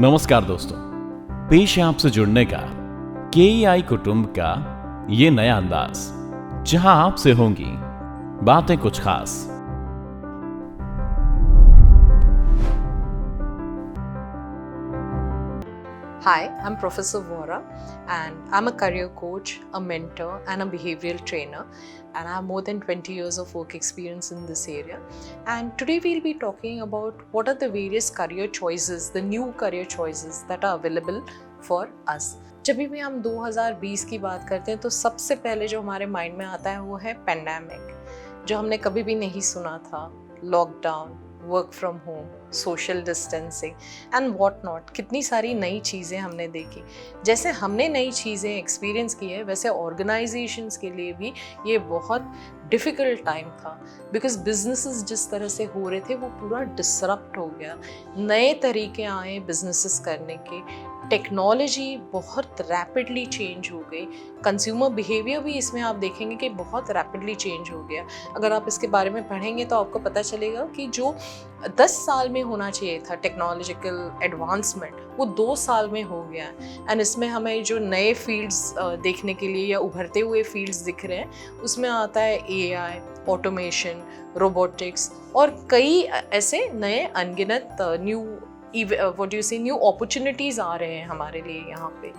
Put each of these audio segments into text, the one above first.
नमस्कार दोस्तों, पेश है आपसे जुड़ने का KEI कुटुंब का ये नया अंदाज, जहां आपसे होंगी बातें कुछ खास। Hi, I'm Professor Vora and I'm a career coach, a mentor and a behavioral trainer, and I have more than 20 years of work experience in this area. And today we'll be talking about what are the various career choices, the new career choices that are available for us. जब भी हम 2020 की बात करते हैं तो सबसे पहले जो हमारे माइंड में आता है वो है पेंडेमिक, जो हमने कभी भी नहीं सुना था। Lockdown, work from home, social distancing and what not, कितनी सारी नई चीज़ें हमने देखी। जैसे हमने नई चीज़ें एक्सपीरियंस की है, वैसे ऑर्गेनाइजेशंस के लिए भी ये बहुत डिफ़िकल्ट टाइम था, बिकॉज बिजनेसेस जिस तरह से हो रहे थे वो पूरा डिसरप्ट हो गया। नए तरीके आए बिजनेसेस करने के, टेक्नोलॉजी बहुत रैपिडली चेंज हो गई, कंज्यूमर बिहेवियर भी इसमें आप देखेंगे कि बहुत रैपिडली चेंज हो गया। अगर आप इसके बारे में पढ़ेंगे तो आपको पता चलेगा कि जो 10 साल में होना चाहिए था टेक्नोलॉजिकल एडवांसमेंट, वो 2 साल में हो गया है। एंड इसमें हमें जो नए फील्ड्स देखने के लिए या उभरते हुए फील्ड्स दिख रहे हैं, उसमें आता है AI, ऑटोमेशन, रोबोटिक्स और कई ऐसे नए अनगिनत न्यू अपॉर्चुनिटीज़ आ रहे हैं हमारे लिए यहाँ पे।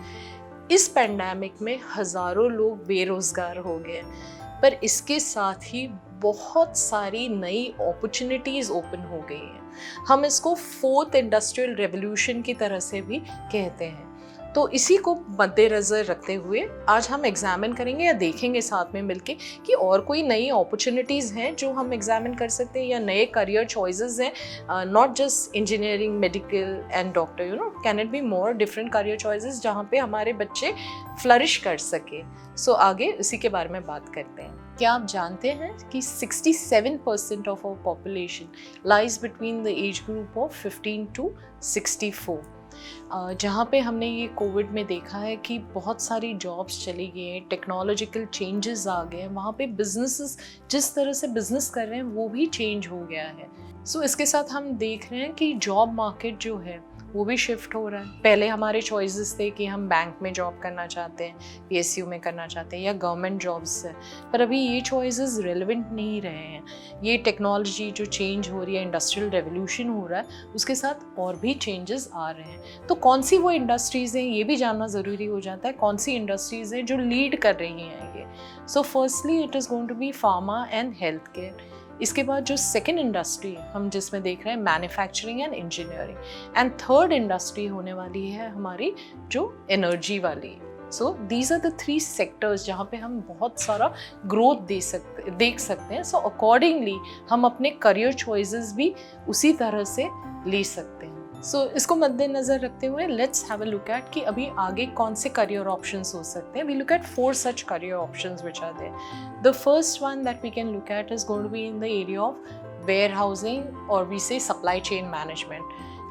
इस पेंडेमिक में हज़ारों लोग बेरोज़गार हो गए, पर इसके साथ ही बहुत सारी नई अपॉर्चुनिटीज़ ओपन हो गई हैं। हम इसको 4th इंडस्ट्रियल रेवोल्यूशन की तरह से भी कहते हैं। तो इसी को मद्देनज़र रखते हुए आज हम एग्जामिन करेंगे या देखेंगे साथ में मिलके कि और कोई नई अपॉर्चुनिटीज़ हैं जो हम एग्जामिन कर सकते हैं, या नए करियर चॉइसेस हैं, not just engineering, medical and doctor, can it be more different career choices जहाँ पे हमारे बच्चे फ्लरिश कर सके। सो आगे इसी के बारे में बात करते हैं। क्या आप जानते हैं कि 67% of our population lies between the age group of 15 to 64। जहाँ पे हमने ये कोविड में देखा है कि बहुत सारी जॉब्स चली गई हैं, टेक्नोलॉजिकल चेंजेस आ गए हैं, वहाँ पे बिजनेसेस जिस तरह से बिजनेस कर रहे हैं वो भी चेंज हो गया है। सो इसके साथ हम देख रहे हैं कि जॉब मार्केट जो है वो भी शिफ्ट हो रहा है। पहले हमारे चॉइसेस थे कि हम बैंक में जॉब करना चाहते हैं, PSU में करना चाहते हैं या गवर्नमेंट जॉब्स से, पर अभी ये चॉइसेस रेलेवेंट नहीं रहे हैं। ये टेक्नोलॉजी जो चेंज हो रही है, इंडस्ट्रियल रेवोल्यूशन हो रहा है, उसके साथ और भी चेंजेस आ रहे हैं। तो कौन सी वो इंडस्ट्रीज़ हैं ये भी जानना ज़रूरी हो जाता है, कौन सी इंडस्ट्रीज़ हैं जो लीड कर रही हैं ये। So firstly it is going to be pharma and health care. इसके बाद जो सेकेंड इंडस्ट्री हम जिसमें देख रहे हैं manufacturing and engineering, and third industry होने वाली है हमारी जो एनर्जी वाली। So these are the 3 sectors जहाँ पे हम बहुत सारा ग्रोथ देख सकते हैं। सो अकॉर्डिंगली हम अपने करियर चॉइसेस भी उसी तरह से ले सकते हैं। सो इसको मद्देनज़र रखते हुए let's have a look at कि अभी आगे कौन से करियर ऑप्शंस हो सकते हैं। We look at 4 such career options which are there. The first one that we can look at is going to be in the area of warehousing और we say supply chain management.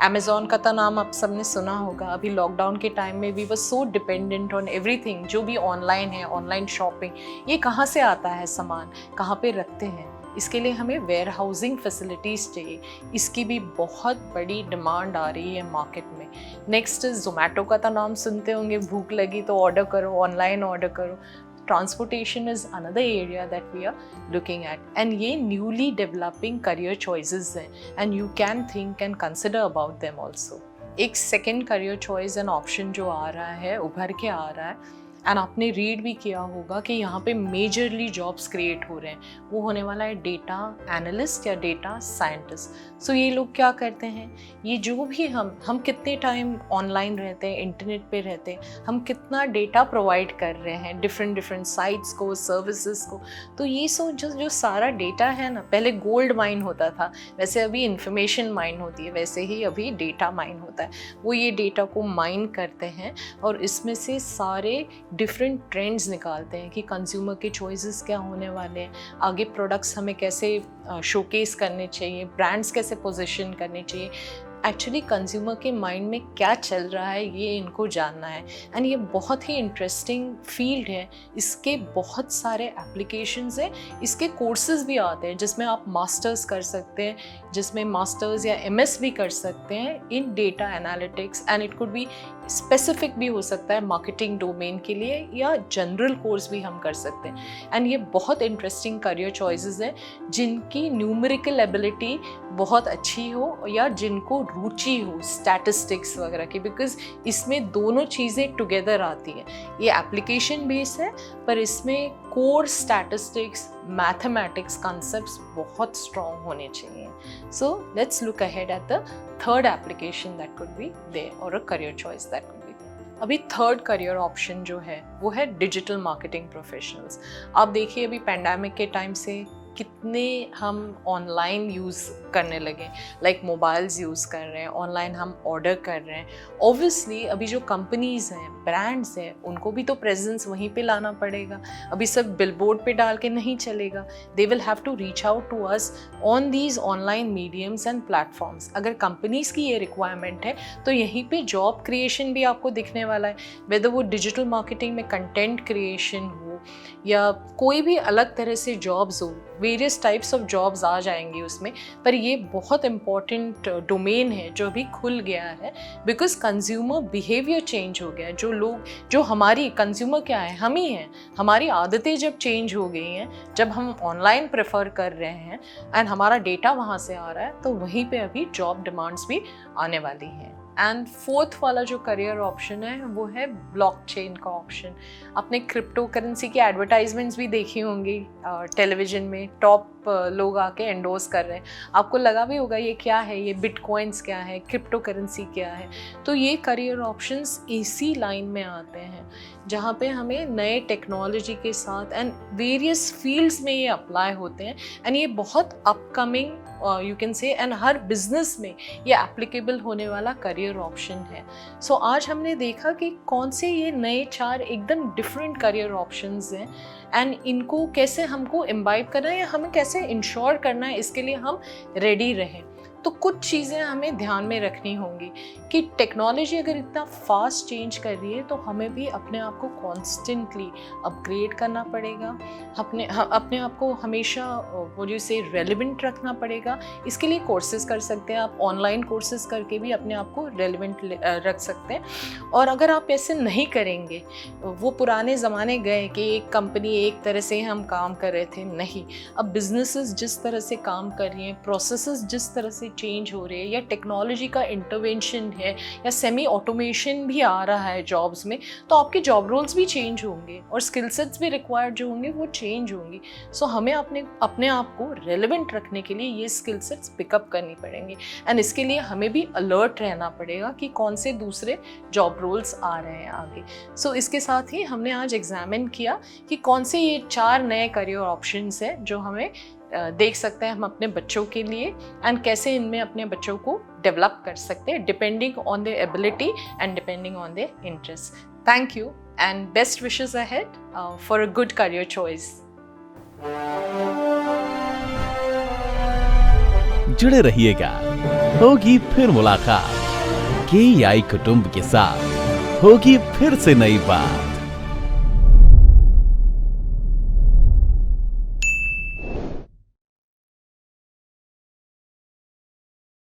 Amazon का तो नाम आप सबने सुना होगा। अभी lockdown के टाइम में we were so dependent on everything, जो भी ऑनलाइन है, ऑनलाइन शॉपिंग, ये कहाँ से आता है सामान, कहाँ पे रखते हैं, इसके लिए हमें वेयर हाउसिंग फैसिलिटीज़ चाहिए। इसकी भी बहुत बड़ी डिमांड आ रही है मार्केट में। नेक्स्ट ज़ोमैटो का तो नाम सुनते होंगे, भूख लगी तो ऑर्डर करो, ऑनलाइन ऑर्डर करो। Transportation is another area that we are looking at, and ये न्यूली डेवलपिंग करियर चॉइसेस हैं and you can think and consider about them also. एक second career choice and option जो आ रहा है, उभर के आ रहा है, एंड आपने रीड भी किया होगा कि यहाँ पे मेजरली जॉब्स क्रिएट हो रहे हैं, वो होने वाला है डेटा एनालिस्ट या डेटा साइंटिस्ट। सो ये लोग क्या करते हैं, ये जो भी हम कितने टाइम ऑनलाइन रहते हैं, इंटरनेट पे रहते हैं, हम कितना डेटा प्रोवाइड कर रहे हैं डिफरेंट साइट्स को, सर्विसेज को, तो ये जो सारा डेटा है ना, पहले गोल्ड माइन होता था, वैसे अभी इंफॉर्मेशन माइन होती है, वैसे ही अभी डेटा माइन होता है। वो ये डेटा को माइन करते हैं और इसमें से सारे डिफरेंट ट्रेंड्स निकालते हैं कि कंज्यूमर के चॉइसेस क्या होने वाले हैं, आगे प्रोडक्ट्स हमें कैसे शोकेस करने चाहिए, ब्रांड्स कैसे पोजीशन करने चाहिए, एक्चुअली कंज्यूमर के माइंड में क्या चल रहा है ये इनको जानना है। एंड ये बहुत ही इंटरेस्टिंग फील्ड है, इसके बहुत सारे एप्लीकेशंस हैं, इसके कोर्सेज भी आते हैं जिसमें आप मास्टर्स कर सकते हैं, जिसमें मास्टर्स या MS भी कर सकते हैं in data analytics. And it could be specific भी हो सकता है मार्केटिंग डोमेन के लिए, या जनरल कोर्स भी हम कर सकते हैं। एंड ये बहुत इंटरेस्टिंग करियर चॉइसेस हैं जिनकी न्यूमेरिकल एबिलिटी बहुत अच्छी हो या जिनको रुचि हो स्टैटिस्टिक्स वगैरह की, बिकॉज इसमें दोनों चीज़ें टुगेदर आती हैं। ये एप्लीकेशन बेस है पर इसमें कोर स्टैटिस्टिक्स, मैथमेटिक्स कॉन्सेप्ट्स बहुत स्ट्रॉन्ग होने चाहिए। So let's look ahead at the third application that could be there और a career choice that could be there. अभी थर्ड करियर ऑप्शन जो है वो है डिजिटल मार्केटिंग प्रोफेशनल्स। आप देखिए अभी पैंडेमिक के टाइम से कितने हम ऑनलाइन यूज़ करने लगे, लाइक मोबाइल्स यूज़ कर रहे हैं, ऑनलाइन हम ऑर्डर कर रहे हैं। ऑब्वियसली अभी जो कंपनीज़ हैं, ब्रांड्स हैं, उनको भी तो प्रेजेंस वहीं पे लाना पड़ेगा। अभी सब बिलबोर्ड पे डाल के नहीं चलेगा। They will have to reach out to us on these online mediums and platforms. अगर कंपनीज़ की ये रिक्वायरमेंट है तो यहीं पे जॉब क्रिएशन भी आपको दिखने वाला है, वेदर वो डिजिटल मार्केटिंग में कंटेंट क्रिएशन हो या कोई भी अलग तरह से जॉब्स हो, वेरियस टाइप्स ऑफ जॉब्स आ जाएंगी उसमें। पर ये बहुत इम्पॉर्टेंट डोमेन है जो अभी खुल गया है, बिकॉज कंज्यूमर बिहेवियर चेंज हो गया है। जो हमारी कंज्यूमर क्या है, हम ही हैं। हमारी आदतें जब चेंज हो गई हैं, जब हम ऑनलाइन प्रेफर कर रहे हैं एंड हमारा डेटा वहाँ से आ रहा है, तो वहीं पे अभी जॉब डिमांड्स भी आने वाली हैं। एंड फोर्थ वाला जो करियर ऑप्शन है वो है ब्लॉकचेन का ऑप्शन। आपने क्रिप्टो करेंसी की एडवर्टाइजमेंट्स भी देखी होंगी टेलीविजन में, टॉप लोग आके एंडोर्स कर रहे हैं। आपको लगा भी होगा ये क्या है, ये बिटकॉइंस क्या है, क्रिप्टो करेंसी क्या है। तो ये करियर ऑप्शंस इसी लाइन में आते हैं जहाँ पे हमें नए टेक्नोलॉजी के साथ एंड वेरियस फील्ड्स में ये अप्लाई होते हैं। एंड ये बहुत upcoming you can say and her business में ये एप्लीकेबल होने वाला करियर ऑप्शन है। सो आज हमने देखा कि कौन से ये नए 4 एकदम डिफरेंट करियर ऑप्शंस हैं एंड इनको कैसे हमको इम्बाइब करना है या हमें कैसे इंश्योर करना है इसके लिए हम रेडी रहें। तो कुछ चीज़ें हमें ध्यान में रखनी होंगी कि टेक्नोलॉजी अगर इतना फास्ट चेंज कर रही है तो हमें भी अपने आप को कॉन्स्टेंटली अपग्रेड करना पड़ेगा, अपने आप को हमेशा वो जैसे रेलिवेंट रखना पड़ेगा। इसके लिए कोर्सेज कर सकते हैं आप, ऑनलाइन कोर्सेज करके भी अपने आप को रेलिवेंट रख सकते हैं। और अगर आप ऐसे नहीं करेंगे, वो पुराने ज़माने गए कि एक कंपनी एक तरह से हम काम कर रहे थे, नहीं। अब बिजनेसेस जिस तरह से काम कर रही हैं, प्रोसेसेस जिस तरह से चेंज हो रहे हैं, या टेक्नोलॉजी का इंटरवेंशन है या सेमी ऑटोमेशन भी आ रहा है जॉब्स में, तो आपके जॉब रोल्स भी चेंज होंगे और स्किल सेट्स भी रिक्वायर्ड जो होंगे वो चेंज होंगी। सो हमें अपने आप को रेलेवेंट रखने के लिए ये स्किल सेट्स पिकअप करनी पड़ेंगे एंड इसके लिए हमें भी अलर्ट रहना पड़ेगा कि कौन से दूसरे जॉब रोल्स आ रहे हैं आगे। सो इसके साथ ही हमने आज एग्जामिन किया कि कौन से ये 4 नए करियर ऑप्शंस हैं जो हमें देख सकते हैं हम अपने बच्चों के लिए एंड कैसे इनमें अपने बच्चों को डेवलप कर सकते हैं depending on their ability and depending on their interest. Thank you and best wishes ahead for a good career choice. जुड़े रहिएगा, होगी फिर मुलाकात KEI कुटुंब के साथ, होगी फिर से नई बात।